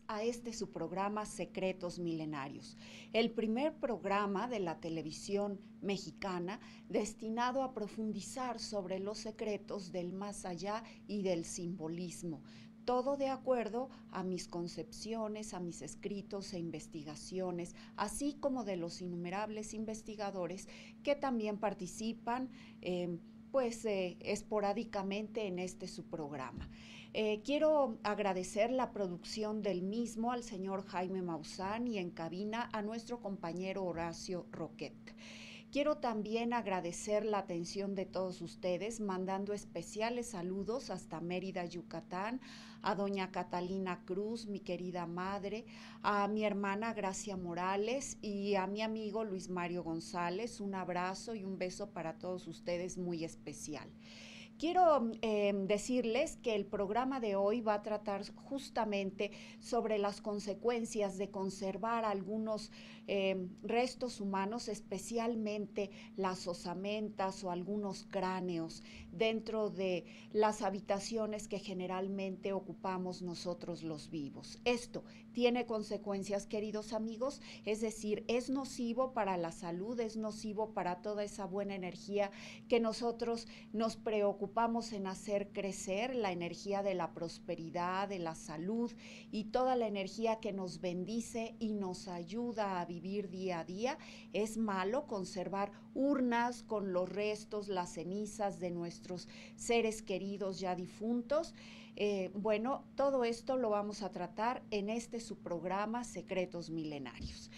a su programa Secretos Milenarios, el primer programa de la televisión mexicana destinado a profundizar sobre los secretos del más allá y del simbolismo. Todo de acuerdo a mis concepciones, a mis escritos e investigaciones, así como de los innumerables investigadores que también participan esporádicamente en su programa. Quiero agradecer la producción del mismo al señor Jaime Maussan y en cabina a nuestro compañero Horacio Roquet. Quiero también agradecer la atención de todos ustedes, mandando especiales saludos hasta Mérida, Yucatán, a doña Catalina Cruz, mi querida madre, a mi hermana Gracia Morales y a mi amigo Luis Mario González. Un abrazo y un beso para todos ustedes muy especial. Quiero decirles que el programa de hoy va a tratar justamente sobre las consecuencias de conservar algunos restos humanos, especialmente las osamentas o algunos cráneos dentro de las habitaciones que generalmente ocupamos nosotros los vivos. Esto tiene consecuencias, queridos amigos, es decir, es nocivo para la salud, es nocivo para toda esa buena energía que nosotros nos preocupamos en hacer crecer, la energía de la prosperidad, de la salud y toda la energía que nos bendice y nos ayuda a vivir día a día. Es malo conservar urnas con los restos, las cenizas de nuestros seres queridos ya difuntos. Todo esto lo vamos a tratar en su programa Secretos Milenarios.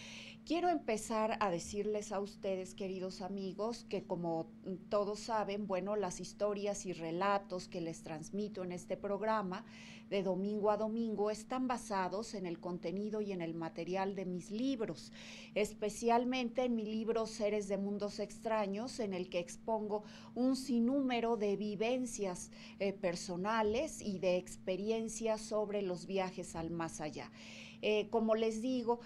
Quiero empezar a decirles a ustedes, queridos amigos, que como todos saben, las historias y relatos que les transmito en este programa de domingo a domingo están basados en el contenido y en el material de mis libros, especialmente en mi libro Seres de Mundos Extraños, en el que expongo un sinnúmero de vivencias personales y de experiencias sobre los viajes al más allá. Como les digo,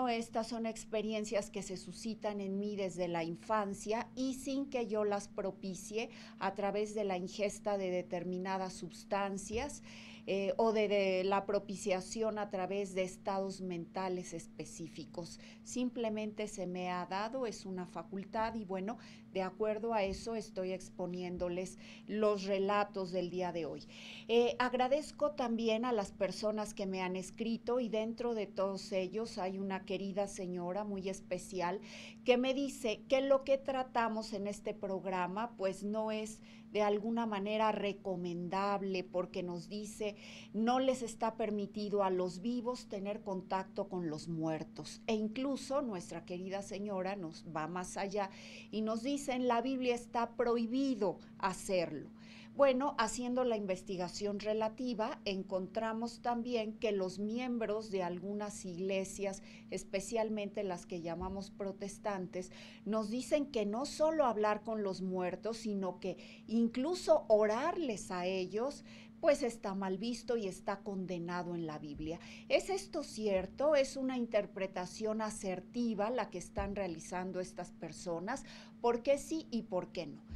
estas son experiencias que se suscitan en mí desde la infancia y sin que yo las propicie a través de la ingesta de determinadas sustancias o de la propiciación a través de estados mentales específicos. Simplemente se me ha dado, es una facultad y de acuerdo a eso estoy exponiéndoles los relatos del día de hoy. Agradezco también a las personas que me han escrito y dentro de todos ellos hay una querida señora muy especial que me dice que lo que tratamos en este programa pues no es de alguna manera recomendable porque nos dice no les está permitido a los vivos tener contacto con los muertos e incluso nuestra querida señora nos va más allá y nos dice en la Biblia está prohibido hacerlo. Haciendo la investigación relativa, encontramos también que los miembros de algunas iglesias, especialmente las que llamamos protestantes, nos dicen que no solo hablar con los muertos, sino que incluso orarles a ellos, pues está mal visto y está condenado en la Biblia. ¿Es esto cierto? ¿Es una interpretación asertiva la que están realizando estas personas? ¿Por qué sí y por qué no?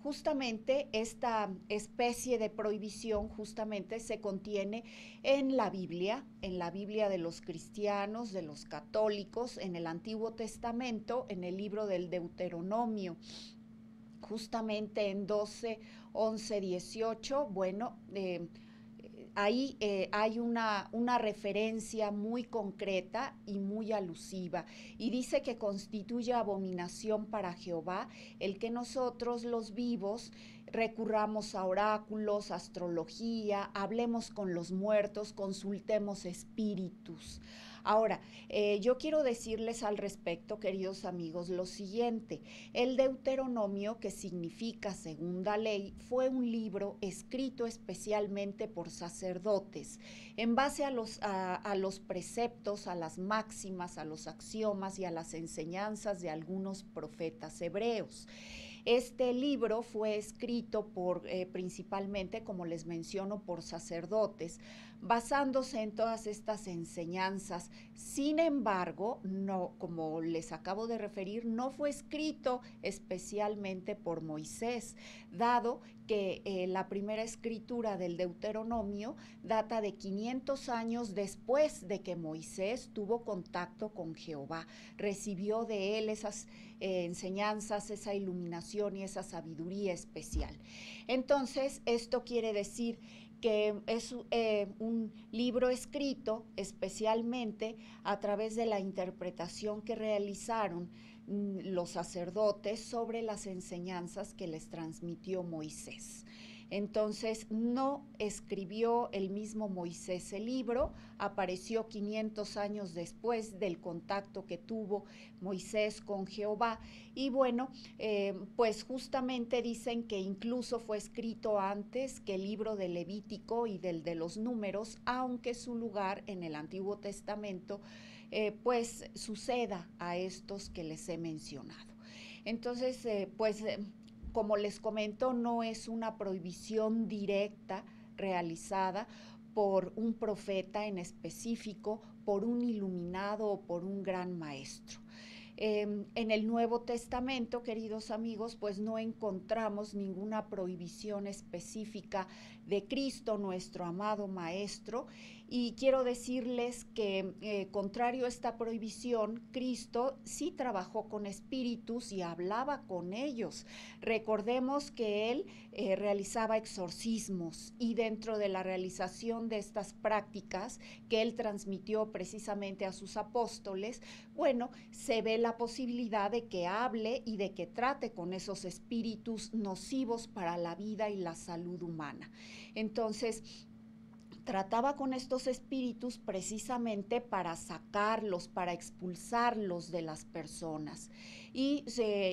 Justamente esta especie de prohibición justamente se contiene en la Biblia de los cristianos, de los católicos, en el Antiguo Testamento, en el libro del Deuteronomio, justamente en 12, 11, 18, ahí hay una referencia muy concreta y muy alusiva y dice que constituye abominación para Jehová el que nosotros los vivos recurramos a oráculos, astrología, hablemos con los muertos, consultemos espíritus. Ahora, yo quiero decirles al respecto, queridos amigos, lo siguiente. El Deuteronomio, que significa segunda ley, fue un libro escrito especialmente por sacerdotes en base a los preceptos, a las máximas, a los axiomas y a las enseñanzas de algunos profetas hebreos. Este libro fue escrito por principalmente, como les menciono, por sacerdotes, basándose en todas estas enseñanzas. Sin embargo, no, como les acabo de referir, no fue escrito especialmente por Moisés, dado que la primera escritura del Deuteronomio data de 500 años después de que Moisés tuvo contacto con Jehová, recibió de él esas enseñanzas, esa iluminación y esa sabiduría especial. Entonces, esto quiere decir que es un libro escrito especialmente a través de la interpretación que realizaron los sacerdotes sobre las enseñanzas que les transmitió Moisés. Entonces no escribió el mismo Moisés el libro, apareció 500 años después del contacto que tuvo Moisés con Jehová y bueno, pues justamente dicen que incluso fue escrito antes que el libro de Levítico y del de los Números, aunque su lugar en el Antiguo Testamento pues suceda a estos que les he mencionado. Entonces, como les comento, no es una prohibición directa realizada por un profeta en específico, por un iluminado o por un gran maestro. En el Nuevo Testamento, queridos amigos, pues no encontramos ninguna prohibición específica de Cristo, nuestro amado Maestro, y quiero decirles que, contrario a esta prohibición, Cristo sí trabajó con espíritus y hablaba con ellos. Recordemos que él realizaba exorcismos y dentro de la realización de estas prácticas que él transmitió precisamente a sus apóstoles, bueno, se ve la posibilidad de que hable y de que trate con esos espíritus nocivos para la vida y la salud humana. Entonces, trataba con estos espíritus precisamente para sacarlos, para expulsarlos de las personas. Y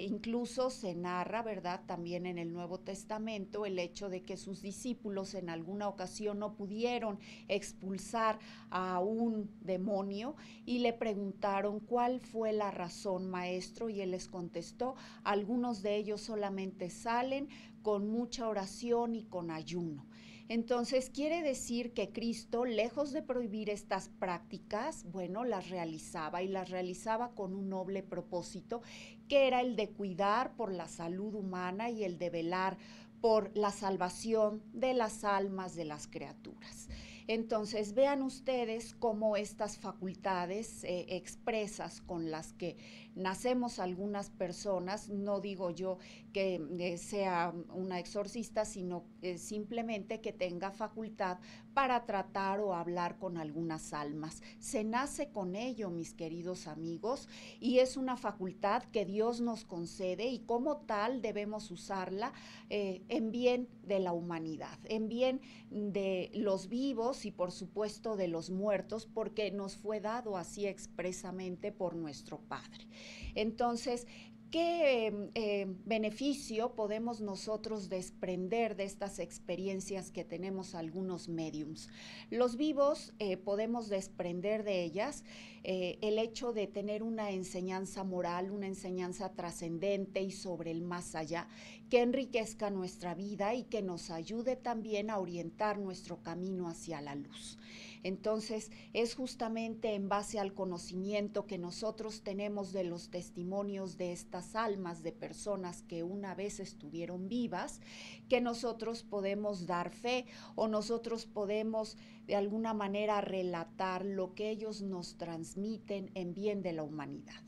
incluso se narra, ¿verdad?, también en el Nuevo Testamento el hecho de que sus discípulos en alguna ocasión no pudieron expulsar a un demonio y le preguntaron cuál fue la razón, maestro, y él les contestó, algunos de ellos solamente salen con mucha oración y con ayuno. Entonces quiere decir que Cristo, lejos de prohibir estas prácticas, bueno, las realizaba y las realizaba con un noble propósito, que era el de cuidar por la salud humana y el de velar por la salvación de las almas de las criaturas. Entonces vean ustedes cómo estas facultades expresas con las que nacemos algunas personas, no digo yo que sea una exorcista, sino simplemente que tenga facultad para tratar o hablar con algunas almas. Se nace con ello, mis queridos amigos, y es una facultad que Dios nos concede y como tal debemos usarla en bien de la humanidad, en bien de los vivos y por supuesto de los muertos, porque nos fue dado así expresamente por nuestro Padre. Entonces, ¿qué beneficio podemos nosotros desprender de estas experiencias que tenemos algunos médiums? Los vivos podemos desprender de ellas el hecho de tener una enseñanza moral, una enseñanza trascendente y sobre el más allá, que enriquezca nuestra vida y que nos ayude también a orientar nuestro camino hacia la luz. Entonces, es justamente en base al conocimiento que nosotros tenemos de los testimonios de estas almas de personas que una vez estuvieron vivas, que nosotros podemos dar fe o nosotros podemos de alguna manera relatar lo que ellos nos transmiten en bien de la humanidad.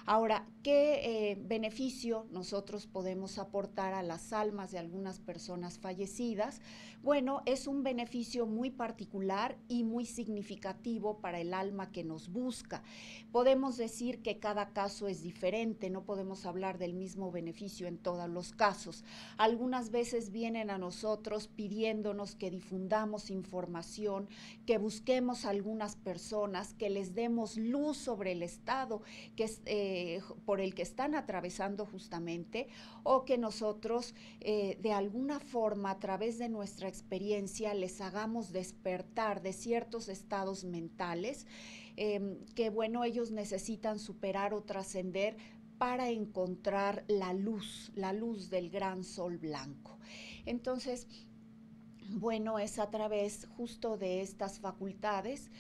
Ahora, ¿qué beneficio nosotros podemos aportar a las almas de algunas personas fallecidas? Bueno, es un beneficio muy particular y muy significativo para el alma que nos busca. Podemos decir que cada caso es diferente, no podemos hablar del mismo beneficio en todos los casos. Algunas veces vienen a nosotros pidiéndonos que difundamos información, que busquemos a algunas personas, que les demos luz sobre el estado por el que están atravesando justamente, o que nosotros de alguna forma a través de nuestra experiencia les hagamos despertar de ciertos estados mentales que bueno, ellos necesitan superar o trascender para encontrar la luz del gran sol blanco. Entonces, bueno, es a través justo de estas facultades,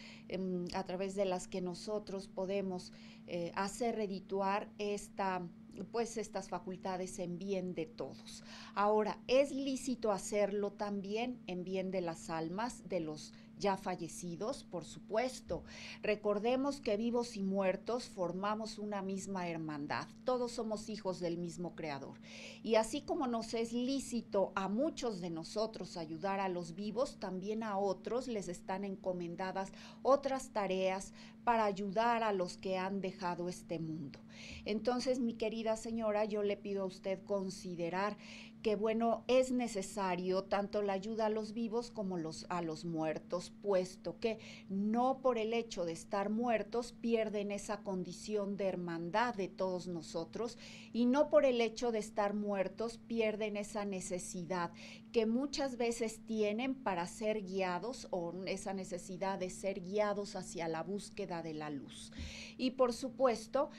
a través de las que nosotros podemos hacer redituar estas facultades en bien de todos. Ahora, es lícito hacerlo también en bien de las almas de los ya fallecidos, por supuesto. Recordemos que vivos y muertos formamos una misma hermandad. Todos somos hijos del mismo Creador. Y así como nos es lícito a muchos de nosotros ayudar a los vivos, también a otros les están encomendadas otras tareas para ayudar a los que han dejado este mundo. Entonces, mi querida señora, yo le pido a usted considerar que, bueno, es necesario tanto la ayuda a los vivos como a los muertos, puesto que no por el hecho de estar muertos pierden esa condición de hermandad de todos nosotros, y no por el hecho de estar muertos pierden esa necesidad que muchas veces tienen para ser guiados, o esa necesidad de ser guiados hacia la búsqueda de la luz. Y por supuesto,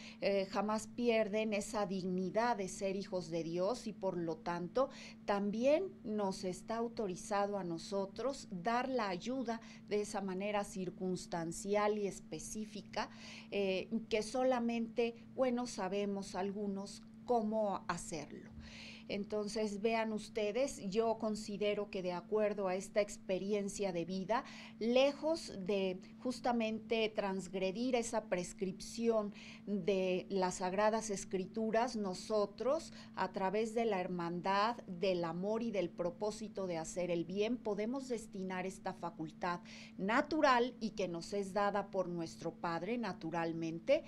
jamás pierden esa dignidad de ser hijos de Dios, y por lo tanto también nos está autorizado a nosotros dar la ayuda de esa manera circunstancial y específica, que solamente, bueno, sabemos algunos cómo hacerlo. Entonces, vean ustedes, yo considero que de acuerdo a esta experiencia de vida, lejos de justamente transgredir esa prescripción de las Sagradas Escrituras, nosotros, a través de la hermandad, del amor y del propósito de hacer el bien, podemos destinar esta facultad natural y que nos es dada por nuestro Padre naturalmente,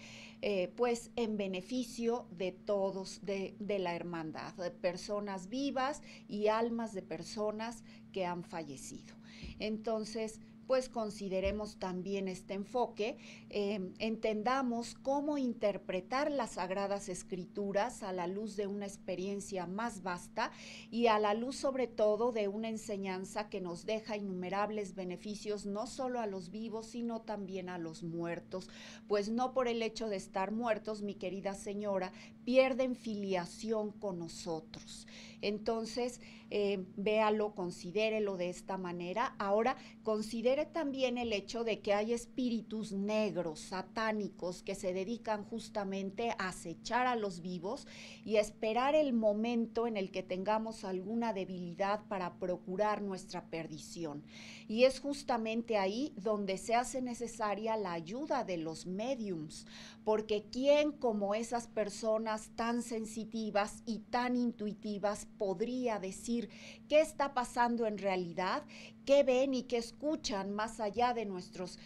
pues en beneficio de todos, de la hermandad, de personas vivas y almas de personas que han fallecido. Entonces, pues consideremos también este enfoque, entendamos cómo interpretar las Sagradas Escrituras a la luz de una experiencia más vasta y a la luz sobre todo de una enseñanza que nos deja innumerables beneficios no solo a los vivos sino también a los muertos, pues no por el hecho de estar muertos, mi querida señora, pierden filiación con nosotros. Entonces, véalo, considérelo de esta manera. Ahora, considere también el hecho de que hay espíritus negros, satánicos, que se dedican justamente a acechar a los vivos y a esperar el momento en el que tengamos alguna debilidad para procurar nuestra perdición. Y es justamente ahí donde se hace necesaria la ayuda de los médiums, porque ¿quién como esas personas tan sensitivas y tan intuitivas podría decir qué está pasando en realidad, qué ven y qué escuchan más allá de nuestros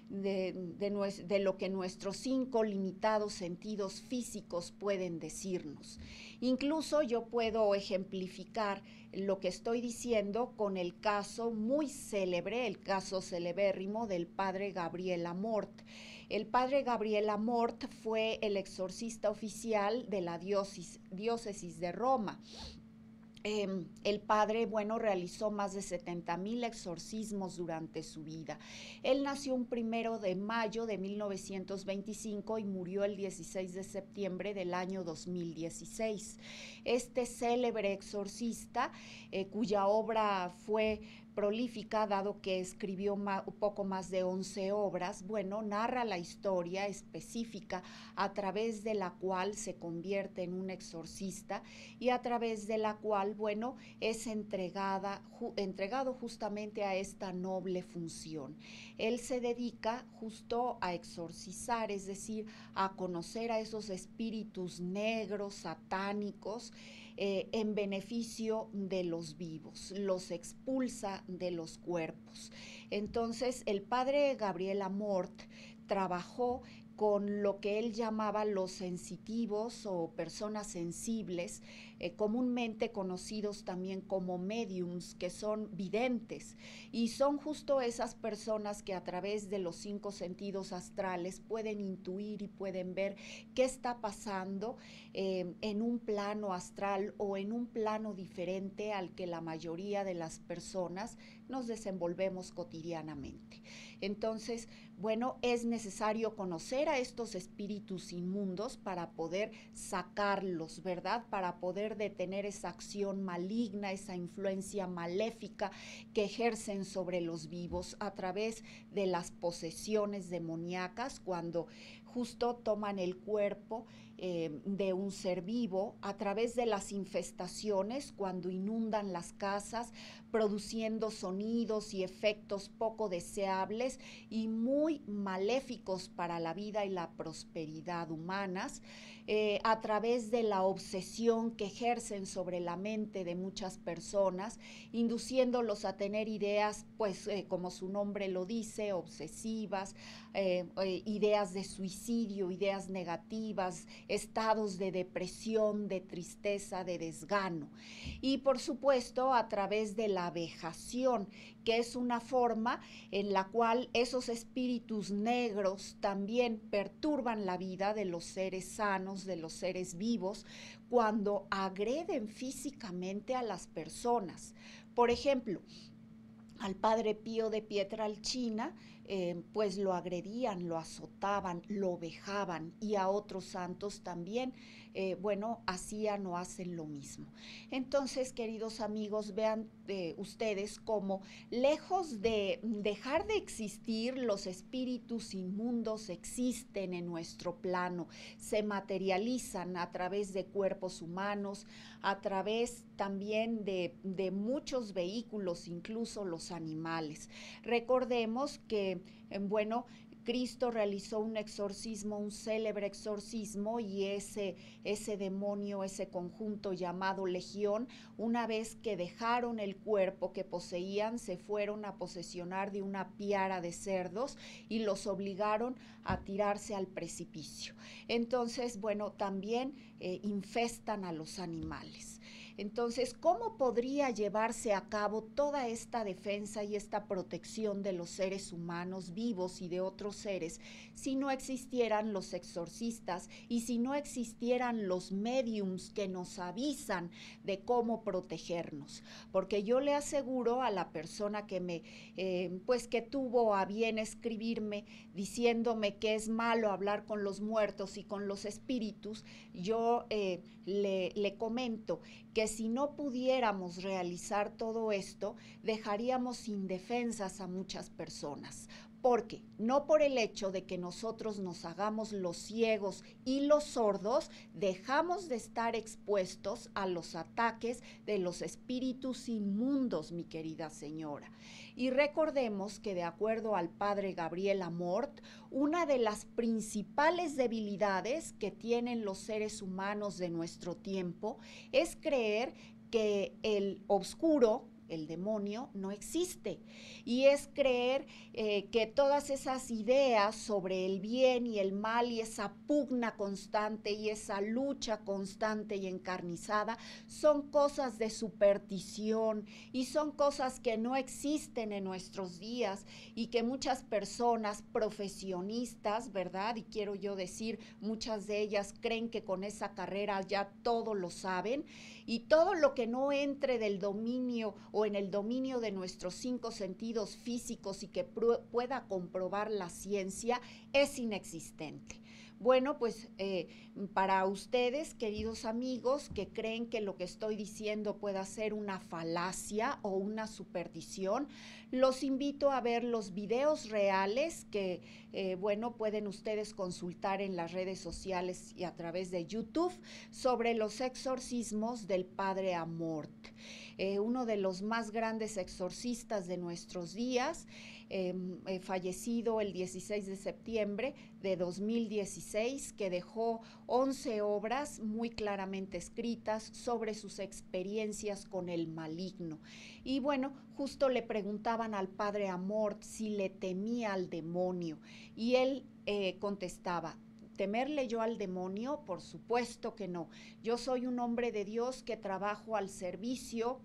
de lo que nuestros 5 limitados sentidos físicos pueden decirnos? Incluso yo puedo ejemplificar lo que estoy diciendo con el caso muy célebre, el caso celebérrimo del padre Gabriel Amort. El padre Gabriel Amort fue el exorcista oficial de la diócesis de Roma. El padre, bueno, realizó más de 70,000 exorcismos durante su vida. Él nació un 1 de mayo de 1925 y murió el 16 de septiembre del año 2016. Este célebre exorcista, cuya obra fue prolífica, dado que escribió poco más de 11 obras, bueno, narra la historia específica a través de la cual se convierte en un exorcista y a través de la cual, bueno, es entregado justamente a esta noble función. Él se dedica justo a exorcizar, es decir, a conocer a esos espíritus negros, satánicos, en beneficio de los vivos, los expulsa de los cuerpos. Entonces, el padre Gabriel Amort trabajó con lo que él llamaba los sensitivos o personas sensibles, comúnmente conocidos también como mediums, que son videntes, y son justo esas personas que a través de los 5 sentidos astrales pueden intuir y pueden ver qué está pasando en un plano astral o en un plano diferente al que la mayoría de las personas nos desenvolvemos cotidianamente. Entonces, bueno, es necesario conocer a estos espíritus inmundos para poder sacarlos, ¿verdad? Para poder detener esa acción maligna, esa influencia maléfica que ejercen sobre los vivos a través de las posesiones demoníacas, cuando justo toman el cuerpo de un ser vivo, a través de las infestaciones, cuando inundan las casas, produciendo sonidos y efectos poco deseables y muy maléficos para la vida y la prosperidad humanas, a través de la obsesión que ejercen sobre la mente de muchas personas, induciéndolos a tener ideas, pues como su nombre lo dice, obsesivas, ideas de suicidio, ideas negativas, estados de depresión, de tristeza, de desgano. Y por supuesto a través de la vejación, que es una forma en la cual esos espíritus negros también perturban la vida de los seres sanos, de los seres vivos, cuando agreden físicamente a las personas. Por ejemplo, al padre Pío de Pietrelcina, pues lo agredían, lo azotaban, lo vejaban, y a otros santos también, bueno, hacían o hacen lo mismo. Entonces, queridos amigos, vean ustedes cómo, lejos de dejar de existir, los espíritus inmundos existen en nuestro plano, se materializan a través de cuerpos humanos, a través también de muchos vehículos, incluso los animales. Recordemos que, bueno, Cristo realizó un exorcismo, un célebre exorcismo, y ese demonio, ese conjunto llamado Legión, una vez que dejaron el cuerpo que poseían, se fueron a posesionar de una piara de cerdos y los obligaron a tirarse al precipicio. Entonces, bueno, también infestan a los animales. Entonces, ¿cómo podría llevarse a cabo toda esta defensa y esta protección de los seres humanos vivos y de otros seres si no existieran los exorcistas y si no existieran los mediums que nos avisan de cómo protegernos? Porque yo le aseguro a la persona que pues que tuvo a bien escribirme diciéndome que es malo hablar con los muertos y con los espíritus, yo le comento que si no pudiéramos realizar todo esto, dejaríamos indefensas a muchas personas. Porque no por el hecho de que nosotros nos hagamos los ciegos y los sordos, dejamos de estar expuestos a los ataques de los espíritus inmundos, mi querida señora. Y recordemos que, de acuerdo al padre Gabriel Amort, una de las principales debilidades que tienen los seres humanos de nuestro tiempo es creer que el oscuro, el demonio, no existe, y es creer que todas esas ideas sobre el bien y el mal y esa pugna constante y esa lucha constante y encarnizada son cosas de superstición y son cosas que no existen en nuestros días, y que muchas personas profesionistas, ¿verdad? Y quiero yo decir, muchas de ellas creen que con esa carrera ya todo lo saben, y todo lo que no entre del dominio o en el dominio de nuestros 5 sentidos físicos y que pueda comprobar la ciencia es inexistente. Bueno, pues para ustedes, queridos amigos, que creen que lo que estoy diciendo pueda ser una falacia o una superstición, los invito a ver los videos reales que, bueno, pueden ustedes consultar en las redes sociales y a través de YouTube sobre los exorcismos del padre Amort, uno de los más grandes exorcistas de nuestros días, fallecido el 16 de septiembre de 2016, que dejó 11 obras muy claramente escritas sobre sus experiencias con el maligno. Y bueno, justo le preguntaban al padre Amort si le temía al demonio, y él contestaba: ¿temerle yo al demonio? Por supuesto que no. Yo soy un hombre de Dios que trabajo al servicio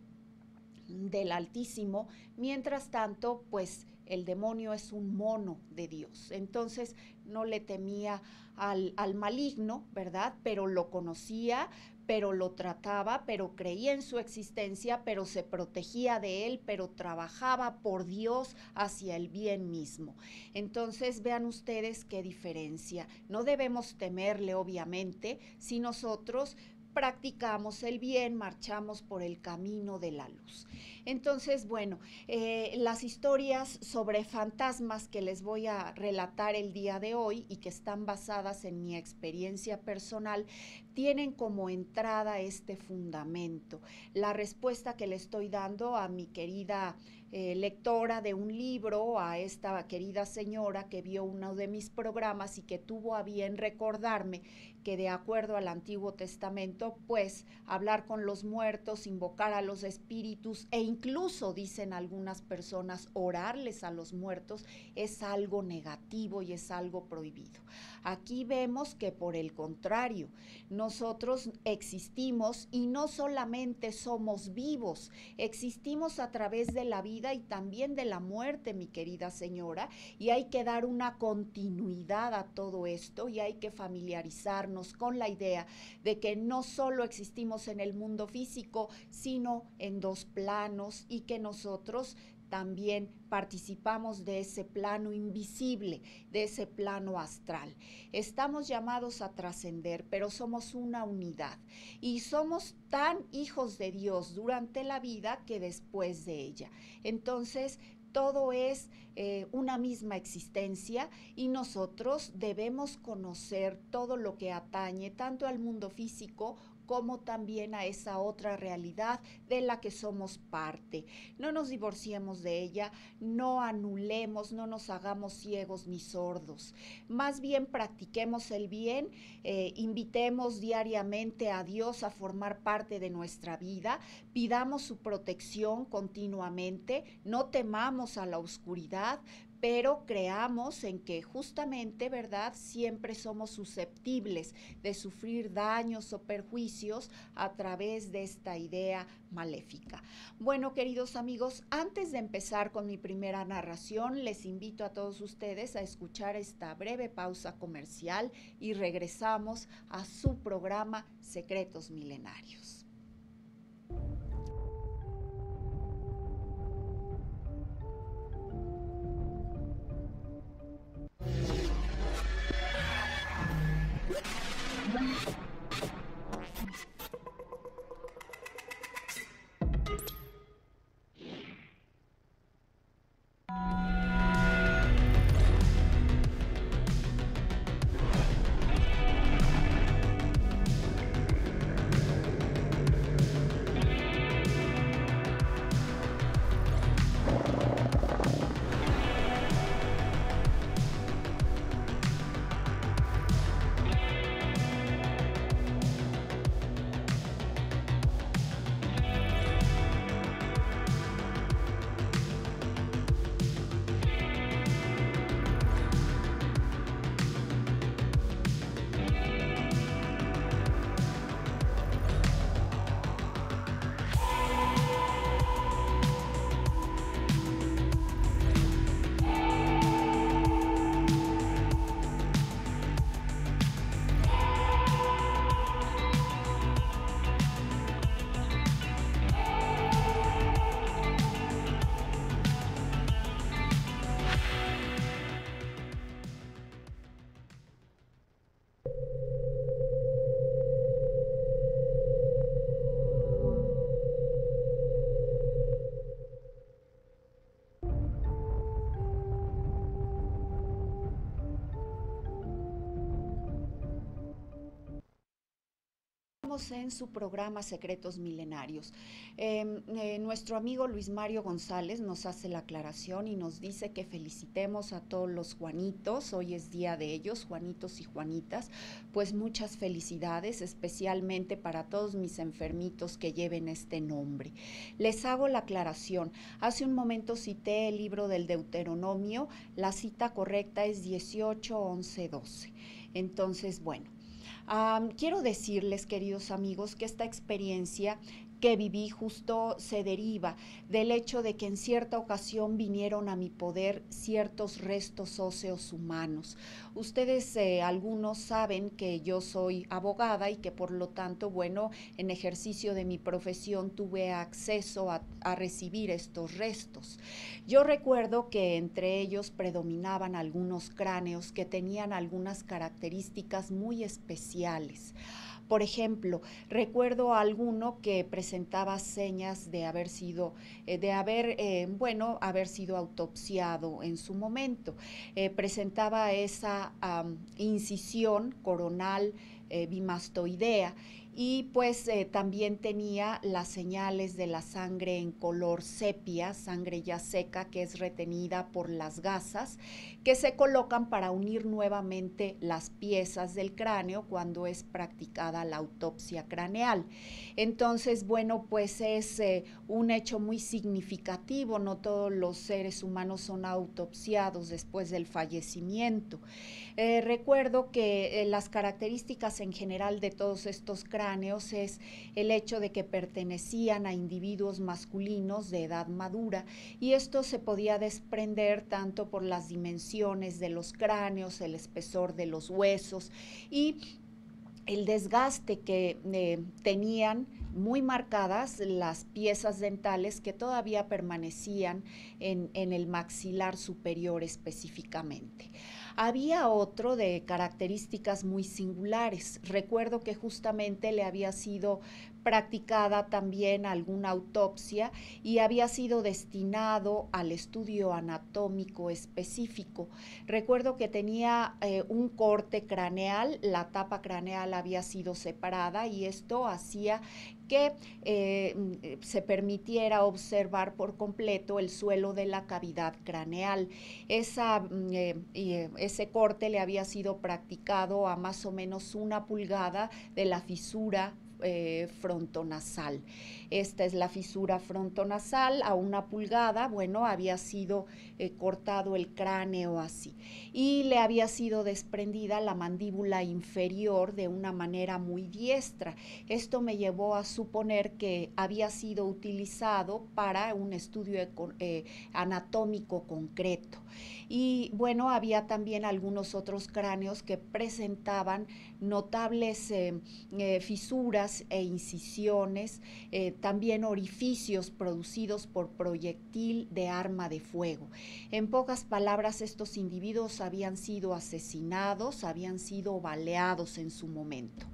del Altísimo. Mientras tanto, pues el demonio es un mono de Dios. Entonces no le temía al maligno, ¿verdad? Pero lo conocía, pero lo trataba, pero creía en su existencia, pero se protegía de él, pero trabajaba por Dios hacia el bien mismo. Entonces vean ustedes qué diferencia. No debemos temerle, obviamente, si nosotros practicamos el bien, marchamos por el camino de la luz. Entonces, bueno, las historias sobre fantasmas que les voy a relatar el día de hoy y que están basadas en mi experiencia personal, tienen como entrada este fundamento. La respuesta que le estoy dando a mi querida lectora de un libro, a esta querida señora que vio uno de mis programas y que tuvo a bien recordarme que de acuerdo al Antiguo Testamento, pues hablar con los muertos, invocar a los espíritus e incluso, dicen algunas personas, orarles a los muertos es algo negativo y es algo prohibido. Aquí vemos que por el contrario, nosotros existimos y no solamente somos vivos, existimos a través de la vida y también de la muerte, mi querida señora, y hay que dar una continuidad a todo esto y hay que familiarizarnos con la idea de que no solo existimos en el mundo físico, sino en dos planos y que nosotros también participamos de ese plano invisible, de ese plano astral. Estamos llamados a trascender, pero somos una unidad y somos tan hijos de Dios durante la vida que después de ella. Entonces, todo es una misma existencia y nosotros debemos conocer todo lo que atañe tanto al mundo físico como también a esa otra realidad de la que somos parte. No nos divorciemos de ella, no anulemos, no nos hagamos ciegos ni sordos. Más bien practiquemos el bien, invitemos diariamente a Dios a formar parte de nuestra vida, pidamos su protección continuamente, no temamos a la oscuridad, pero creamos en que justamente, ¿verdad?, siempre somos susceptibles de sufrir daños o perjuicios a través de esta idea maléfica. Bueno, queridos amigos, antes de empezar con mi primera narración, les invito a todos ustedes a escuchar esta breve pausa comercial y regresamos a su programa Secretos Milenarios. Estamos en su programa Secretos Milenarios. Nuestro amigo Luis Mario González nos hace la aclaración y nos dice que felicitemos a todos los Juanitos. Hoy es día de ellos, Juanitos y Juanitas. Pues muchas felicidades, especialmente para todos mis enfermitos que lleven este nombre. Les hago la aclaración. Hace un momento cité el libro del Deuteronomio. La cita correcta es 18:11-12. Entonces, bueno. Quiero decirles, queridos amigos, que esta experiencia que viví justo se deriva del hecho de que en cierta ocasión vinieron a mi poder ciertos restos óseos humanos. Ustedes algunos saben que yo soy abogada y que por lo tanto, bueno, en ejercicio de mi profesión tuve acceso a recibir estos restos. Yo recuerdo que entre ellos predominaban algunos cráneos que tenían algunas características muy especiales. Por ejemplo, recuerdo a alguno que presentaba señas de haber sido, haber sido autopsiado en su momento. Presentaba esa incisión coronal bimastoidea y pues también tenía las señales de la sangre en color sepia, sangre ya seca que es retenida por las gasas que se colocan para unir nuevamente las piezas del cráneo cuando es practicada la autopsia craneal. Entonces, bueno, pues es un hecho muy significativo, no todos los seres humanos son autopsiados después del fallecimiento. Recuerdo que las características en general de todos estos cráneos es el hecho de que pertenecían a individuos masculinos de edad madura y esto se podía desprender tanto por las dimensiones de los cráneos, el espesor de los huesos y el desgaste que tenían muy marcadas las piezas dentales que todavía permanecían en el maxilar superior específicamente. Había otro de características muy singulares. Recuerdo que justamente le había sido practicada también alguna autopsia y había sido destinado al estudio anatómico específico. Recuerdo que tenía un corte craneal, la tapa craneal había sido separada y esto hacía que se permitiera observar por completo el suelo de la cavidad craneal. Ese corte le había sido practicado a más o menos 1 pulgada de la fisura frontonasal. Esta es la fisura frontonasal a 1 pulgada, bueno, había sido cortado el cráneo así y le había sido desprendida la mandíbula inferior de una manera muy diestra. Esto me llevó a suponer que había sido utilizado para un estudio anatómico concreto. Y bueno, había también algunos otros cráneos que presentaban notables fisuras e incisiones, también orificios producidos por proyectil de arma de fuego. En pocas palabras, estos individuos habían sido asesinados, habían sido baleados en su momento.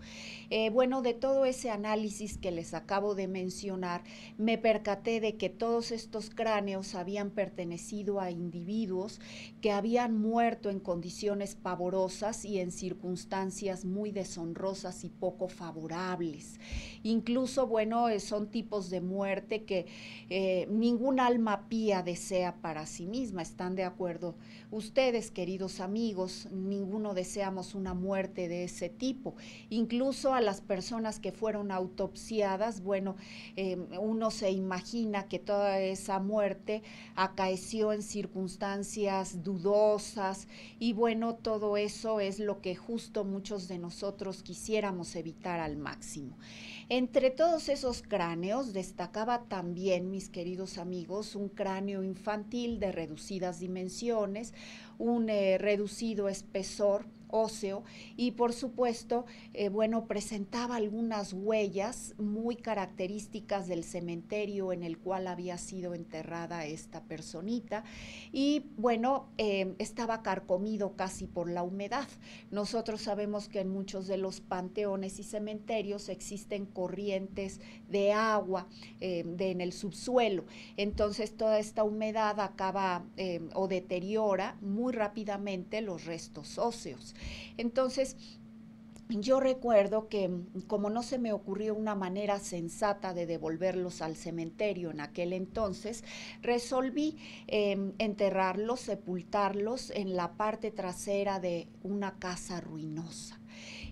Bueno, de todo ese análisis que les acabo de mencionar, me percaté de que todos estos cráneos habían pertenecido a individuos que habían muerto en condiciones pavorosas y en circunstancias muy deshonrosas y poco favorables. Incluso, bueno, son tipos de muerte que ningún alma pía desea para sí misma. ¿Están de acuerdo ustedes, queridos amigos? Ninguno deseamos una muerte de ese tipo. Incluso a las personas que fueron autopsiadas, bueno, uno se imagina que toda esa muerte acaeció en circunstancias dudosas y bueno, todo eso es lo que justo muchos de nosotros quisiéramos evitar al máximo. Entre todos esos cráneos destacaba también, mis queridos amigos, un cráneo infantil de reducidas dimensiones, un reducido espesor óseo y por supuesto, bueno, presentaba algunas huellas muy características del cementerio en el cual había sido enterrada esta personita y bueno, estaba carcomido casi por la humedad. Nosotros sabemos que en muchos de los panteones y cementerios existen corrientes de agua en el subsuelo, entonces toda esta humedad acaba o deteriora muy rápidamente los restos óseos. Entonces, yo recuerdo que como no se me ocurrió una manera sensata de devolverlos al cementerio en aquel entonces, resolví enterrarlos, sepultarlos en la parte trasera de una casa ruinosa.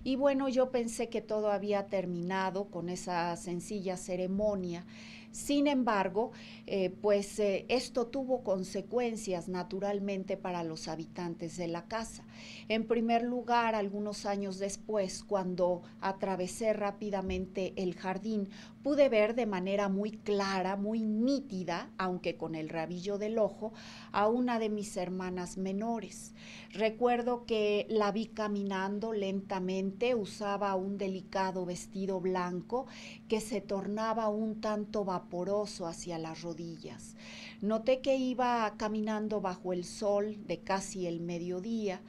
Y bueno, yo pensé que todo había terminado con esa sencilla ceremonia. Sin embargo, esto tuvo consecuencias naturalmente para los habitantes de la casa. En primer lugar, algunos años después, cuando atravesé rápidamente el jardín, pude ver de manera muy clara, muy nítida, aunque con el rabillo del ojo, a una de mis hermanas menores. Recuerdo que la vi caminando lentamente, usaba un delicado vestido blanco que se tornaba un tanto vaporoso hacia las rodillas. Noté que iba caminando bajo el sol de casi el mediodía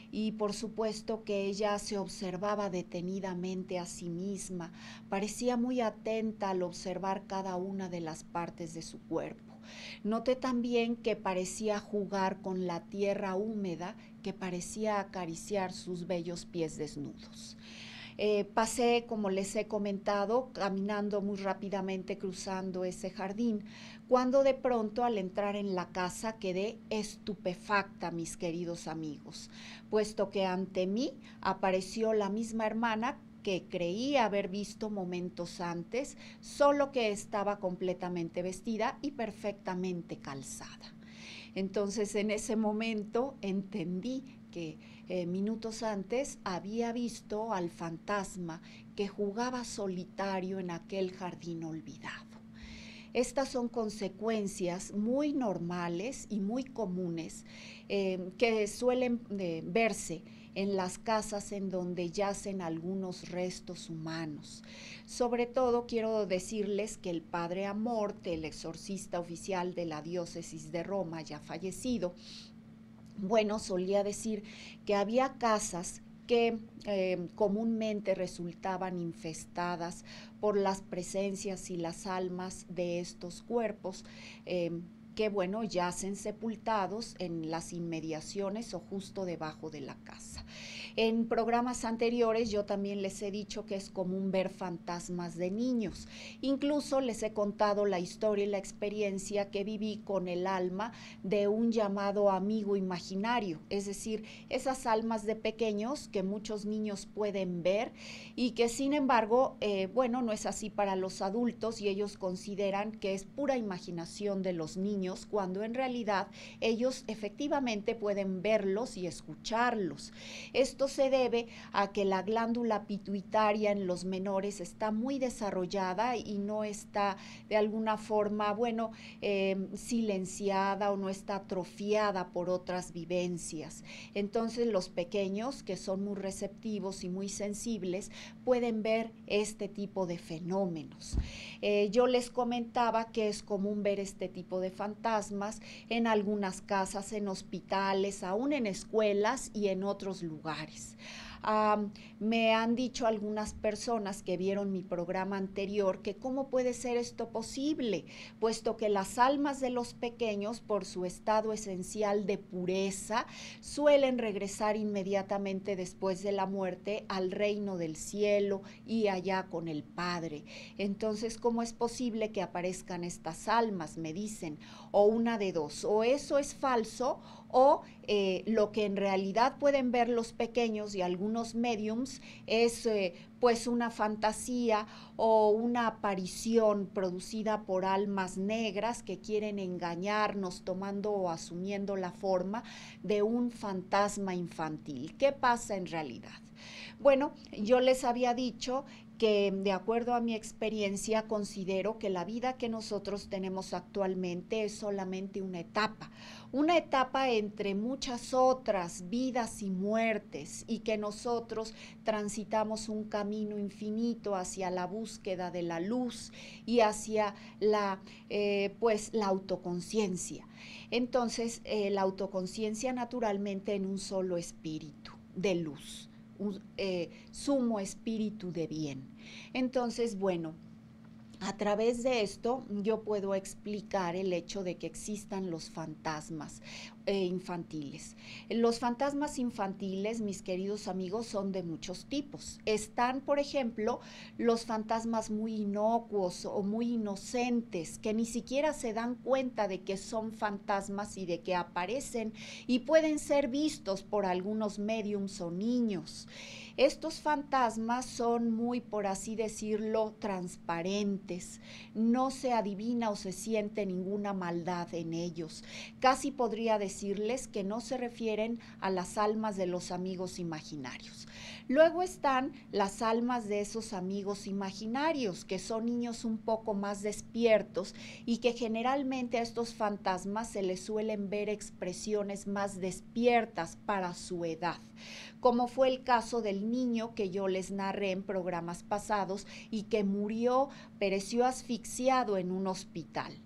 y por supuesto que ella se observaba detenidamente a sí misma, parecía muy atenta al observar cada una de las partes de su cuerpo. Noté también que parecía jugar con la tierra húmeda que parecía acariciar sus bellos pies desnudos. Pasé, como les he comentado, caminando muy rápidamente cruzando ese jardín, cuando de pronto al entrar en la casa quedé estupefacta, mis queridos amigos, puesto que ante mí apareció la misma hermana que creí haber visto momentos antes, solo que estaba completamente vestida y perfectamente calzada. Entonces en ese momento entendí que minutos antes había visto al fantasma que jugaba solitario en aquel jardín olvidado. Estas son consecuencias muy normales y muy comunes que suelen verse en las casas en donde yacen algunos restos humanos. Sobre todo quiero decirles que el padre Amorte, el exorcista oficial de la diócesis de Roma, ya fallecido, bueno, solía decir que había casas que comúnmente resultaban infestadas por las presencias y las almas de estos cuerpos que, bueno, yacen sepultados en las inmediaciones o justo debajo de la casa. En programas anteriores yo también les he dicho que es común ver fantasmas de niños. Incluso les he contado la historia y la experiencia que viví con el alma de un llamado amigo imaginario, es decir, esas almas de pequeños que muchos niños pueden ver y que sin embargo, bueno, no es así para los adultos y ellos consideran que es pura imaginación de los niños, cuando en realidad ellos efectivamente pueden verlos y escucharlos. Esto se debe a que la glándula pituitaria en los menores está muy desarrollada y no está de alguna forma, bueno, silenciada o no está atrofiada por otras vivencias. Entonces los pequeños, que son muy receptivos y muy sensibles, pueden ver este tipo de fenómenos. Yo les comentaba que es común ver este tipo de fantasmas en algunas casas, en hospitales, aún en escuelas y en otros lugares. Me han dicho algunas personas que vieron mi programa anterior que cómo puede ser esto posible, puesto que las almas de los pequeños, por su estado esencial de pureza, suelen regresar inmediatamente después de la muerte al reino del cielo y allá con el Padre. Entonces, ¿cómo es posible que aparezcan estas almas? Me dicen, o una de dos, o eso es falso o lo que en realidad pueden ver los pequeños y algunos mediums es pues una fantasía o una aparición producida por almas negras que quieren engañarnos tomando o asumiendo la forma de un fantasma infantil. ¿Qué pasa en realidad? Bueno, yo les había dicho que de acuerdo a mi experiencia considero que la vida que nosotros tenemos actualmente es solamente una etapa entre muchas otras vidas y muertes y que nosotros transitamos un camino infinito hacia la búsqueda de la luz y hacia la autoconciencia. Entonces, la autoconciencia naturalmente en un solo espíritu de luz. Un sumo espíritu de bien. Entonces, bueno, a través de esto yo puedo explicar el hecho de que existan los fantasmas. infantiles. Los fantasmas infantiles, mis queridos amigos, son de muchos tipos. Están, por ejemplo, los fantasmas muy inocuos o muy inocentes, que ni siquiera se dan cuenta de que son fantasmas y de que aparecen y pueden ser vistos por algunos médiums o niños. Estos fantasmas son muy, por así decirlo, transparentes. No se adivina o se siente ninguna maldad en ellos. Casi podría decirles que no se refieren a las almas de los amigos imaginarios. Luego están las almas de esos amigos imaginarios, que son niños un poco más despiertos y que generalmente a estos fantasmas se les suelen ver expresiones más despiertas para su edad, como fue el caso del niño que yo les narré en programas pasados y que pereció asfixiado en un hospital.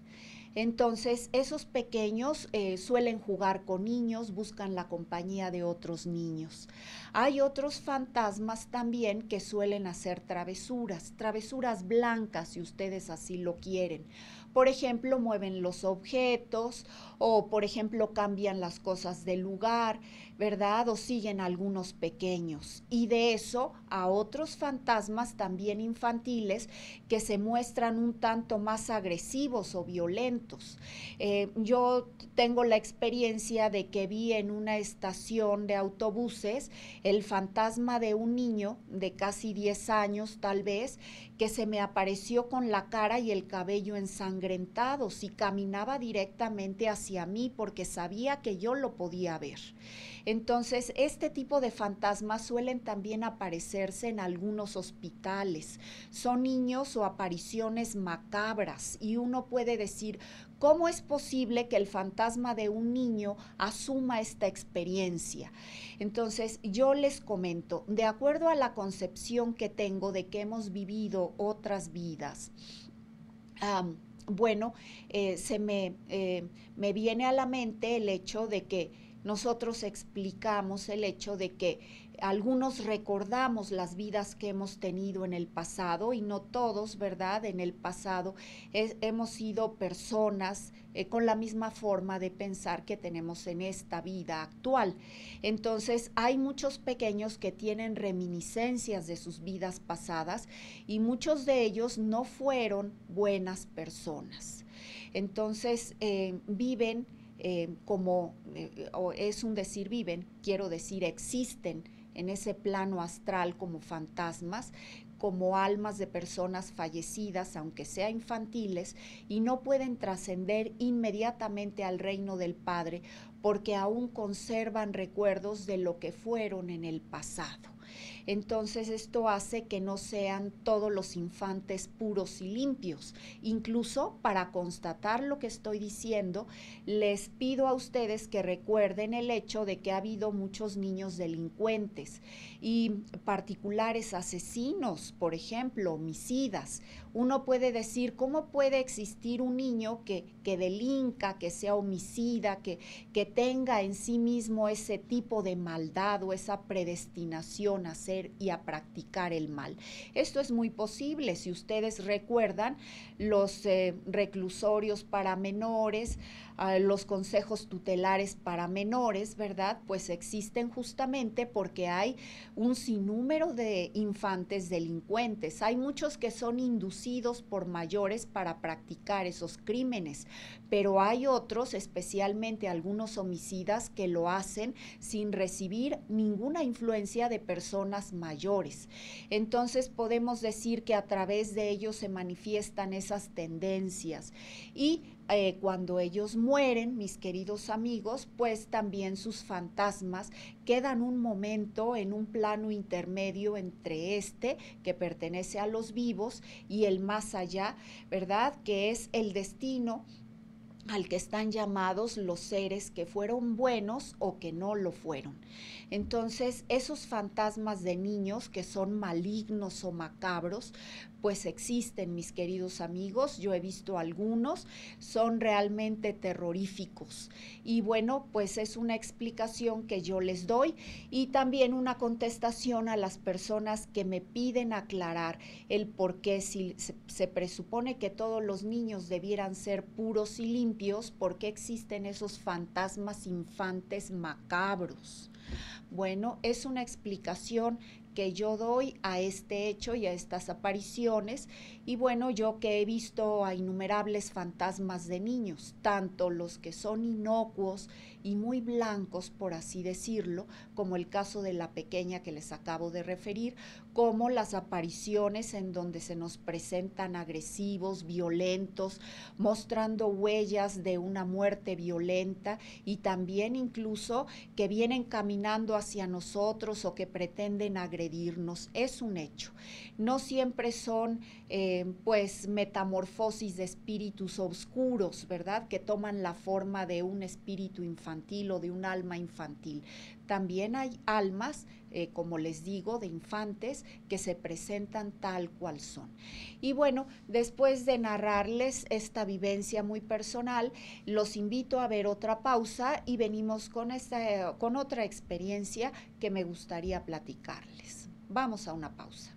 Entonces, esos pequeños suelen jugar con niños, buscan la compañía de otros niños. Hay otros fantasmas también que suelen hacer travesuras blancas, si ustedes así lo quieren. Por ejemplo, mueven los objetos o, por ejemplo, cambian las cosas de lugar, ¿verdad? O siguen algunos pequeños. Y de eso a otros fantasmas también infantiles que se muestran un tanto más agresivos o violentos. Yo tengo la experiencia de que vi en una estación de autobuses el fantasma de un niño de casi 10 años tal vez, que se me apareció con la cara y el cabello ensangrentados y caminaba directamente hacia mí porque sabía que yo lo podía ver. Entonces, este tipo de fantasmas suelen también aparecerse en algunos hospitales. Son niños o apariciones macabras y uno puede decir, ¿cómo es posible que el fantasma de un niño asuma esta experiencia? Entonces, yo les comento, de acuerdo a la concepción que tengo de que hemos vivido otras vidas, bueno, me viene a la mente el hecho de que nosotros explicamos el hecho de que algunos recordamos las vidas que hemos tenido en el pasado y no todos, ¿verdad? En el pasado hemos sido personas con la misma forma de pensar que tenemos en esta vida actual. Entonces, hay muchos pequeños que tienen reminiscencias de sus vidas pasadas y muchos de ellos no fueron buenas personas. Entonces, viven o es un decir viven, quiero decir existen en ese plano astral como fantasmas, como almas de personas fallecidas, aunque sea infantiles, y no pueden trascender inmediatamente al reino del Padre porque aún conservan recuerdos de lo que fueron en el pasado. Entonces esto hace que no sean todos los infantes puros y limpios. Incluso para constatar lo que estoy diciendo, les pido a ustedes que recuerden el hecho de que ha habido muchos niños delincuentes y particulares asesinos, por ejemplo, homicidas. Uno puede decir, ¿cómo puede existir un niño que delinca, que sea homicida, que tenga en sí mismo ese tipo de maldad o esa predestinación a hacer y a practicar el mal? Esto es muy posible. Si ustedes recuerdan los reclusorios para menores, los consejos tutelares para menores, ¿verdad? Pues existen justamente porque hay un sinnúmero de infantes delincuentes. Hay muchos que son inducidos por mayores para practicar esos crímenes, pero hay otros, especialmente algunos homicidas, que lo hacen sin recibir ninguna influencia de personas mayores. Entonces podemos decir que a través de ellos se manifiestan esas tendencias y cuando ellos mueren, mis queridos amigos, pues también sus fantasmas quedan un momento en un plano intermedio entre que pertenece a los vivos, y el más allá, ¿verdad? Que es el destino al que están llamados los seres que fueron buenos o que no lo fueron. Entonces, esos fantasmas de niños que son malignos o macabros, pues existen, mis queridos amigos, yo he visto algunos, son realmente terroríficos. Y bueno, pues es una explicación que yo les doy y también una contestación a las personas que me piden aclarar el por qué, si se presupone que todos los niños debieran ser puros y limpios, ¿por qué existen esos fantasmas infantes macabros? Bueno, es una explicación que yo doy a este hecho y a estas apariciones. Y bueno, yo que he visto a innumerables fantasmas de niños, tanto los que son inocuos y muy blancos, por así decirlo, como el caso de la pequeña que les acabo de referir, como las apariciones en donde se nos presentan agresivos, violentos, mostrando huellas de una muerte violenta, y también incluso que vienen caminando hacia nosotros o que pretenden agredirnos. Es un hecho. No siempre son pues metamorfosis de espíritus oscuros, ¿verdad? Que toman la forma de un espíritu infantil o de un alma infantil. También hay almas, como les digo, de infantes que se presentan tal cual son. Y bueno, después de narrarles esta vivencia muy personal, los invito a ver otra pausa y venimos con otra experiencia que me gustaría platicarles. Vamos a una pausa.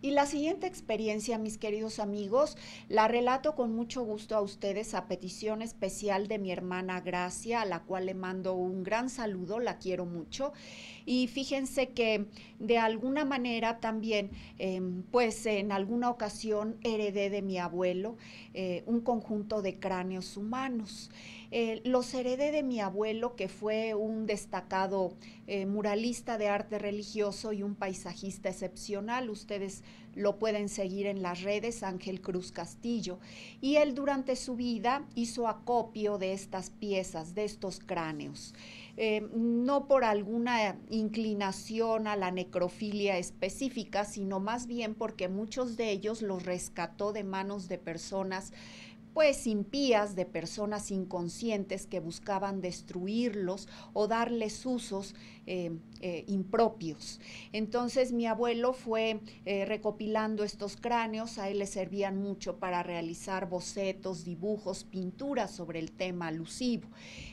Y la siguiente experiencia, mis queridos amigos, la relato con mucho gusto a ustedes a petición especial de mi hermana Gracia, a la cual le mando un gran saludo, la quiero mucho. Y fíjense que de alguna manera también, pues en alguna ocasión heredé de mi abuelo un conjunto de cráneos humanos. Los heredé de mi abuelo, que fue un destacado muralista de arte religioso y un paisajista excepcional. Ustedes lo pueden seguir en las redes, Ángel Cruz Castillo. Y él durante su vida hizo acopio de estas piezas, de estos cráneos. No por alguna inclinación a la necrofilia específica, sino más bien porque muchos de ellos los rescató de manos de personas pues impías, de personas inconscientes que buscaban destruirlos o darles usos impropios. Entonces mi abuelo fue recopilando estos cráneos, a él le servían mucho para realizar bocetos, dibujos, pinturas sobre el tema alusivo.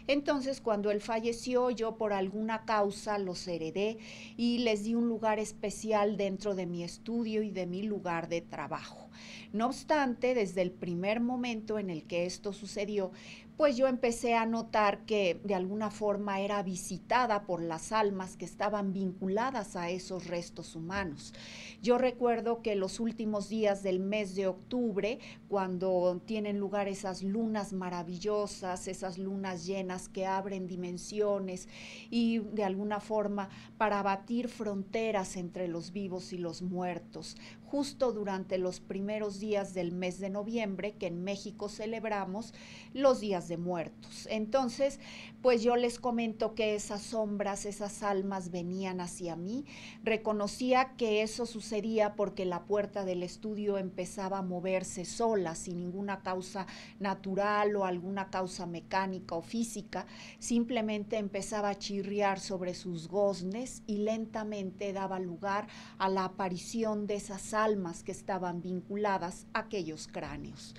Entonces cuando él falleció, yo por alguna causa los heredé y les di un lugar especial dentro de mi estudio y de mi lugar de trabajo. No obstante, desde el primer momento en el que esto sucedió, pues yo empecé a notar que de alguna forma era visitada por las almas que estaban vinculadas a esos restos humanos. Yo recuerdo que los últimos días del mes de octubre, cuando tienen lugar esas lunas maravillosas, esas lunas llenas que abren dimensiones y de alguna forma para batir fronteras entre los vivos y los muertos, justo durante los primeros días del mes de noviembre, que en México celebramos los días de muertos. Entonces, pues yo les comento que esas sombras, esas almas venían hacia mí. Reconocía que eso sucedía porque la puerta del estudio empezaba a moverse sola, sin ninguna causa natural o alguna causa mecánica o física. Simplemente empezaba a chirriar sobre sus goznes y lentamente daba lugar a la aparición de esas almas que estaban vinculadas a aquellos cráneos.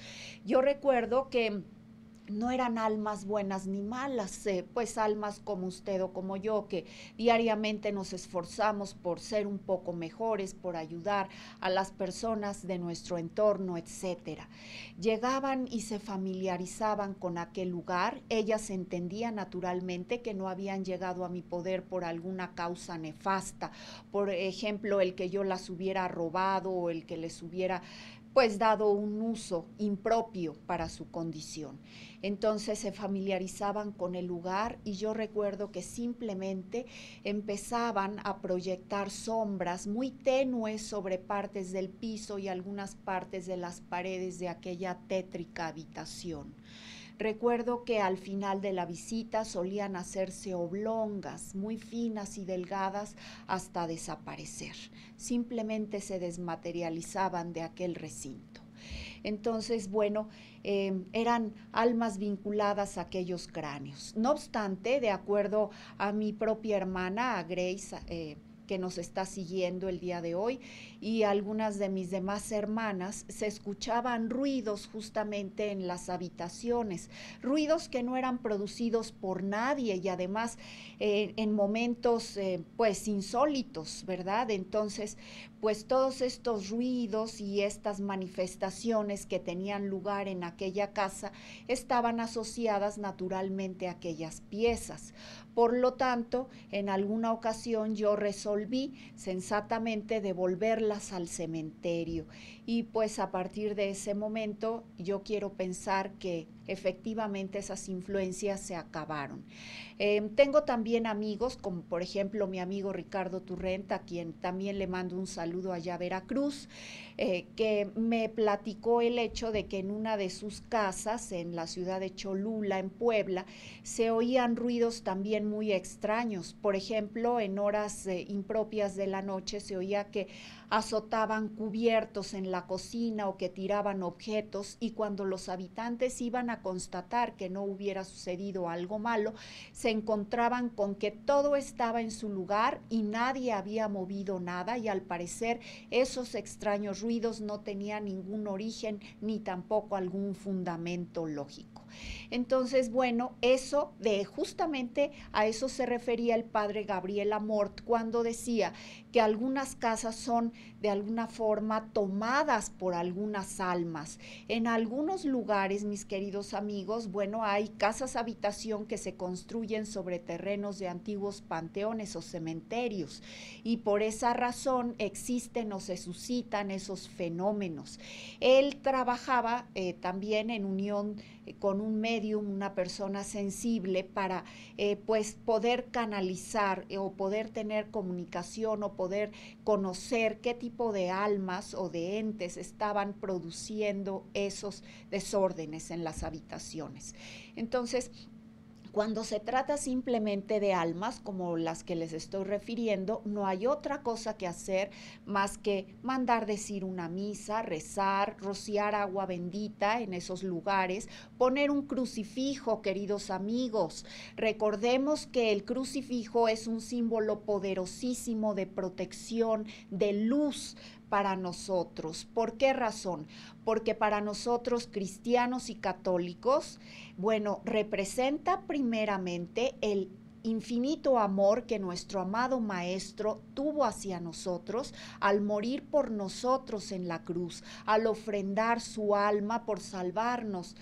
Yo recuerdo que no eran almas buenas ni malas, pues almas como usted o como yo, que diariamente nos esforzamos por ser un poco mejores, por ayudar a las personas de nuestro entorno, etcétera. Llegaban y se familiarizaban con aquel lugar. Ellas entendían naturalmente que no habían llegado a mi poder por alguna causa nefasta, por ejemplo, el que yo las hubiera robado o el que les hubiera pues dado un uso impropio para su condición. Entonces se familiarizaban con el lugar y yo recuerdo que simplemente empezaban a proyectar sombras muy tenues sobre partes del piso y algunas partes de las paredes de aquella tétrica habitación. Recuerdo que al final de la visita solían hacerse oblongas, muy finas y delgadas hasta desaparecer. Simplemente se desmaterializaban de aquel recinto. Entonces, bueno, eran almas vinculadas a aquellos cráneos. No obstante, de acuerdo a mi propia hermana, a Grace, que nos está siguiendo el día de hoy, y algunas de mis demás hermanas, se escuchaban ruidos justamente en las habitaciones, ruidos que no eran producidos por nadie y además en momentos pues insólitos, ¿verdad? Entonces, pues todos estos ruidos y estas manifestaciones que tenían lugar en aquella casa estaban asociadas naturalmente a aquellas piezas. Por lo tanto, en alguna ocasión yo resolví sensatamente devolverlas al cementerio y pues a partir de ese momento yo quiero pensar que efectivamente esas influencias se acabaron. Tengo también amigos, como por ejemplo mi amigo Ricardo Turrenta, a quien también le mando un saludo allá a Veracruz, que me platicó el hecho de que en una de sus casas, en la ciudad de Cholula, en Puebla, se oían ruidos también muy extraños. Por ejemplo, en horas impropias de la noche se oía que azotaban cubiertos en la cocina o que tiraban objetos, y cuando los habitantes iban a constatar que no hubiera sucedido algo malo, se encontraban con que todo estaba en su lugar y nadie había movido nada, y al parecer esos extraños ruidos no tenían ningún origen ni tampoco algún fundamento lógico. Entonces, bueno, eso de justamente a eso se refería el padre Gabriel Amort cuando decía que algunas casas son de alguna forma tomadas por algunas almas. En algunos lugares, mis queridos amigos, bueno, hay casas habitación que se construyen sobre terrenos de antiguos panteones o cementerios, y por esa razón existen o se suscitan esos fenómenos. Él trabajaba también en unión con un medium, una persona sensible, para pues poder canalizar o poder tener comunicación o poder conocer qué tipo de almas o de entes estaban produciendo esos desórdenes en las habitaciones. Entonces, cuando se trata simplemente de almas como las que les estoy refiriendo, no hay otra cosa que hacer más que mandar decir una misa, rezar, rociar agua bendita en esos lugares, poner un crucifijo, queridos amigos. Recordemos que el crucifijo es un símbolo poderosísimo de protección, de luz para nosotros. ¿Por qué razón? Porque para nosotros cristianos y católicos, bueno, representa primeramente el infinito amor que nuestro amado Maestro tuvo hacia nosotros al morir por nosotros en la cruz, al ofrendar su alma por salvarnos,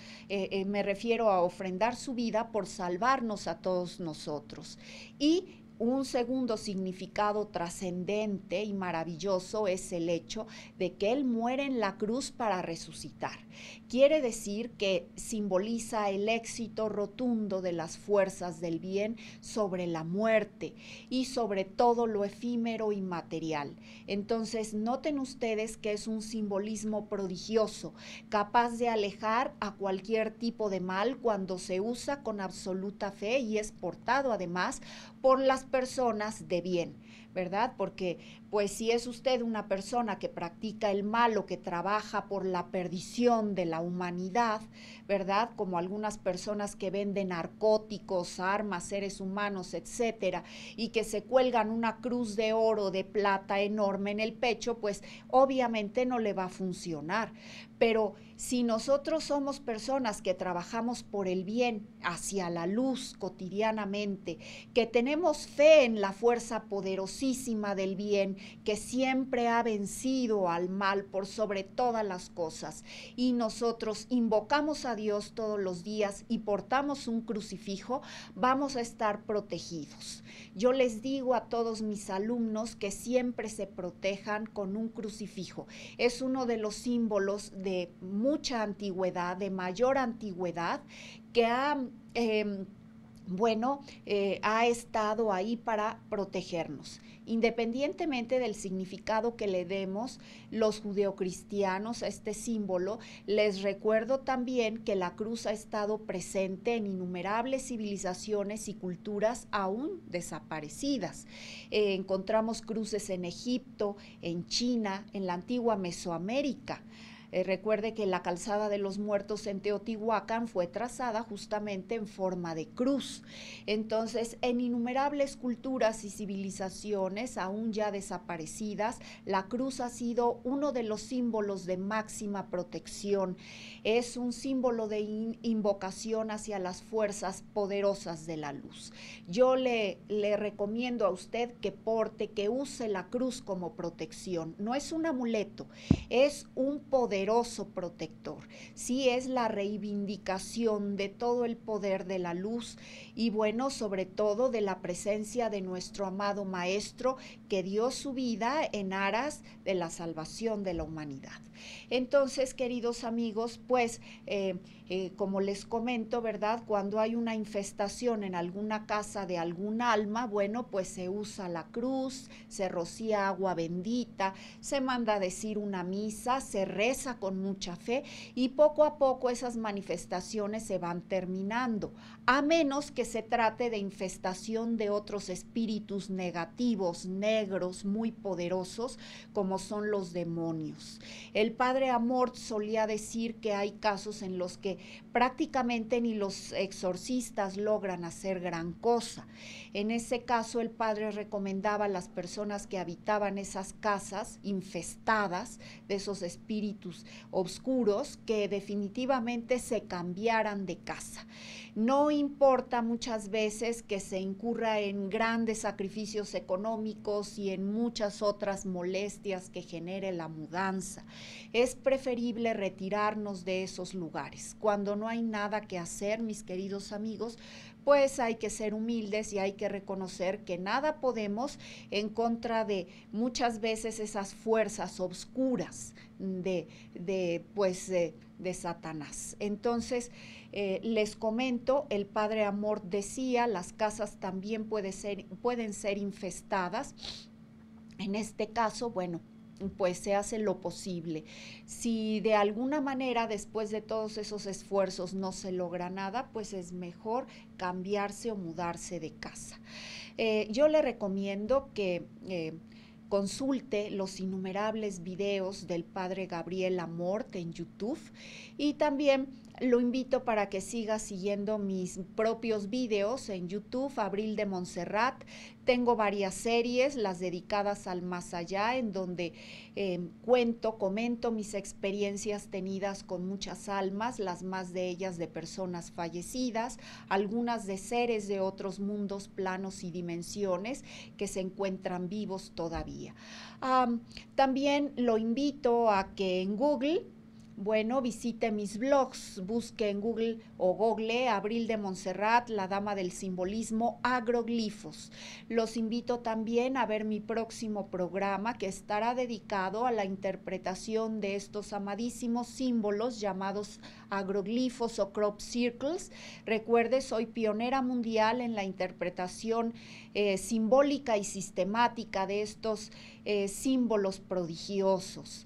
me refiero a ofrendar su vida por salvarnos a todos nosotros. Y un segundo significado trascendente y maravilloso es el hecho de que Él muere en la cruz para resucitar. Quiere decir que simboliza el éxito rotundo de las fuerzas del bien sobre la muerte y sobre todo lo efímero y material. Entonces, noten ustedes que es un simbolismo prodigioso, capaz de alejar a cualquier tipo de mal cuando se usa con absoluta fe y es portado además por las personas de bien, ¿verdad? Porque pues si es usted una persona que practica el mal o que trabaja por la perdición de la humanidad, ¿verdad? Como algunas personas que venden narcóticos, armas, seres humanos, etcétera, y que se cuelgan una cruz de oro, de plata enorme en el pecho, pues obviamente no le va a funcionar. Pero si nosotros somos personas que trabajamos por el bien hacia la luz cotidianamente, que tenemos fe en la fuerza poderosísima del bien, que siempre ha vencido al mal por sobre todas las cosas, y nosotros invocamos a Dios todos los días y portamos un crucifijo, vamos a estar protegidos. Yo les digo a todos mis alumnos que siempre se protejan con un crucifijo. Es uno de los símbolos de mucha antigüedad, de mayor antigüedad, que ha ha estado ahí para protegernos. Independientemente del significado que le demos los judeocristianos a este símbolo, les recuerdo también que la cruz ha estado presente en innumerables civilizaciones y culturas aún desaparecidas. Encontramos cruces en Egipto, en China, en la antigua Mesoamérica. Recuerde que la calzada de los muertos en Teotihuacán fue trazada justamente en forma de cruz. Entonces, en innumerables culturas y civilizaciones aún ya desaparecidas, la cruz ha sido uno de los símbolos de máxima protección. Es un símbolo de invocación hacia las fuerzas poderosas de la luz. Yo le recomiendo a usted que porte, que use la cruz como protección. No es un amuleto, es un poderoso protector. Sí, es la reivindicación de todo el poder de la luz y bueno, sobre todo de la presencia de nuestro amado Maestro que dio su vida en aras de la salvación de la humanidad. Entonces, queridos amigos, pues como les comento, ¿verdad? Cuando hay una infestación en alguna casa de algún alma, bueno, pues se usa la cruz, se rocía agua bendita, se manda a decir una misa, se reza con mucha fe y poco a poco esas manifestaciones se van terminando, a menos que se trate de infestación de otros espíritus negativos, negros, muy poderosos, como son los demonios. El padre Amort solía decir que hay casos en los que prácticamente ni los exorcistas logran hacer gran cosa. En ese caso, el padre recomendaba a las personas que habitaban esas casas infestadas de esos espíritus oscuros que definitivamente se cambiaran de casa. No importa muchas veces que se incurra en grandes sacrificios económicos y en muchas otras molestias que genere la mudanza. Es preferible retirarnos de esos lugares. Cuando no hay nada que hacer, mis queridos amigos, pues hay que ser humildes y hay que reconocer que nada podemos en contra de muchas veces esas fuerzas oscuras de Satanás. Entonces, les comento, el padre Amort decía, las casas también pueden ser infestadas. En este caso, bueno, pues se hace lo posible. Si de alguna manera después de todos esos esfuerzos no se logra nada, pues es mejor cambiarse o mudarse de casa. Yo le recomiendo que consulte los innumerables videos del padre Gabriel Amort en YouTube y también Lo invito para que siga siguiendo mis propios videos en YouTube, Abril de Montserrat. Tengo varias series, las dedicadas al más allá, en donde comento mis experiencias tenidas con muchas almas, las más de ellas de personas fallecidas, algunas de seres de otros mundos, planos y dimensiones que se encuentran vivos todavía. También lo invito a que en Google, bueno, visite mis blogs, busque en Google o Google Abril de Montserrat, la dama del simbolismo, agroglifos. Los invito también a ver mi próximo programa, que estará dedicado a la interpretación de estos amadísimos símbolos llamados agroglifos o crop circles. Recuerde, soy pionera mundial en la interpretación simbólica y sistemática de estos símbolos prodigiosos.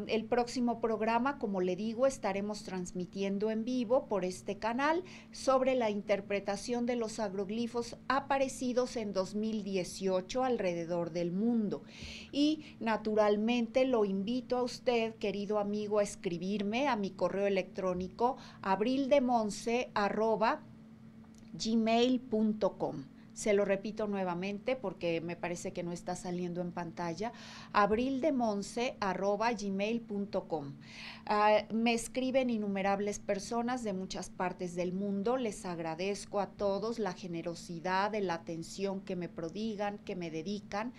El próximo programa, como le digo, estaremos transmitiendo en vivo por este canal sobre la interpretación de los agroglifos aparecidos en 2018 alrededor del mundo. Y naturalmente lo invito a usted, querido amigo, a escribirme a mi correo electrónico abrildemonce@gmail.com. Se lo repito nuevamente porque me parece que no está saliendo en pantalla, abrildemonce@gmail.com. Me escriben innumerables personas de muchas partes del mundo, les agradezco a todos la generosidad, de la atención que me prodigan, que me dedican.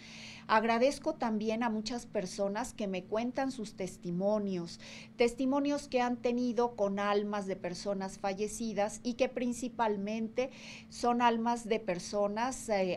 Agradezco también a muchas personas que me cuentan sus testimonios que han tenido con almas de personas fallecidas y que principalmente son almas de personas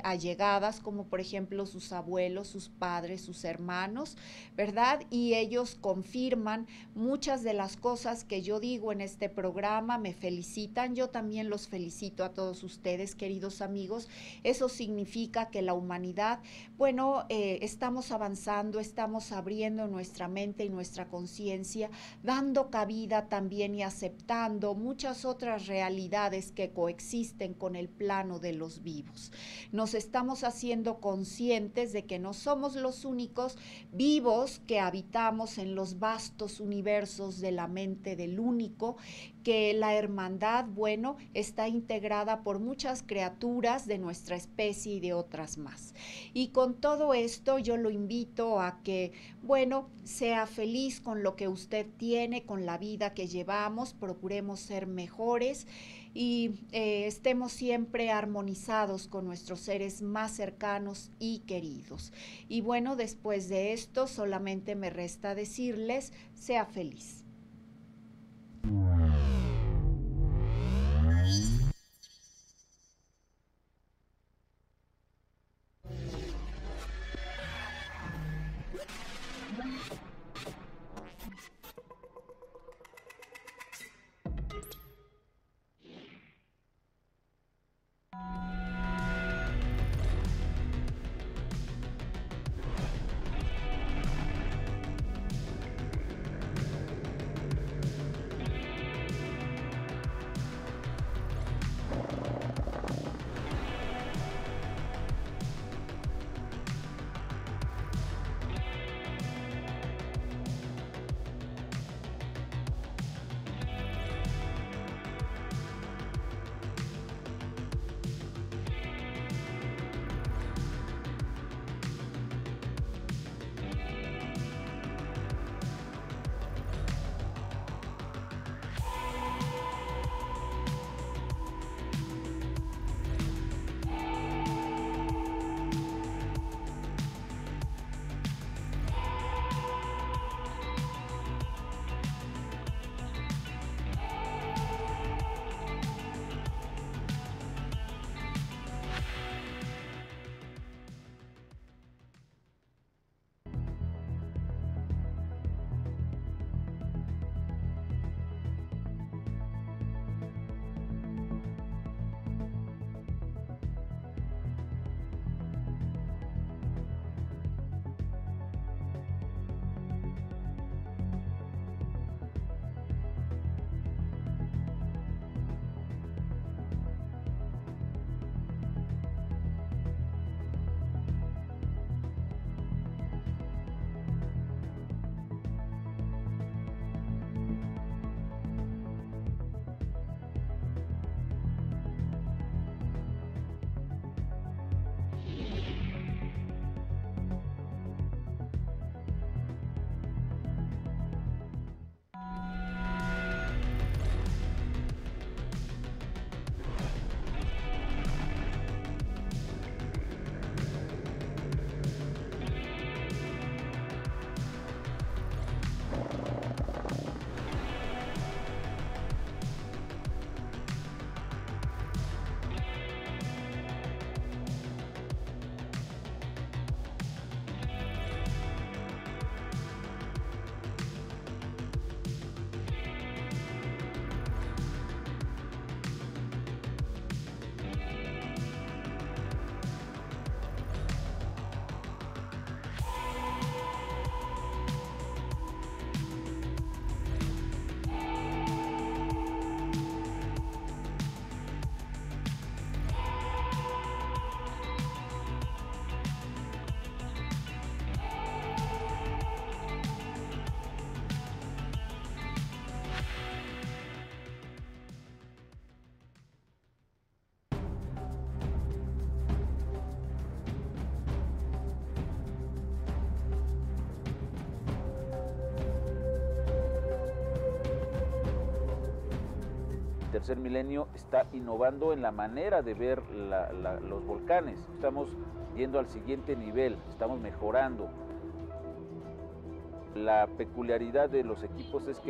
allegadas, como por ejemplo sus abuelos, sus padres, sus hermanos, ¿verdad? Y ellos confirman muchas de las cosas que yo digo en este programa, me felicitan, yo también los felicito a todos ustedes, queridos amigos. Eso significa que la humanidad, bueno, estamos avanzando, estamos abriendo nuestra mente y nuestra conciencia, dando cabida también y aceptando muchas otras realidades que coexisten con el plano de los vivos. Nos estamos haciendo conscientes de que no somos los únicos vivos que habitamos en los vastos universos de la mente del único, que la hermandad, bueno, está integrada por muchas criaturas de nuestra especie y de otras más. Y con todo esto yo lo invito a que, bueno, sea feliz con lo que usted tiene, con la vida que llevamos, procuremos ser mejores y estemos siempre armonizados con nuestros seres más cercanos y queridos. Y bueno, después de esto solamente me resta decirles, sea feliz. Tercer Milenio está innovando en la manera de ver los volcanes. Estamos yendo al siguiente nivel, estamos mejorando. La peculiaridad de los equipos es que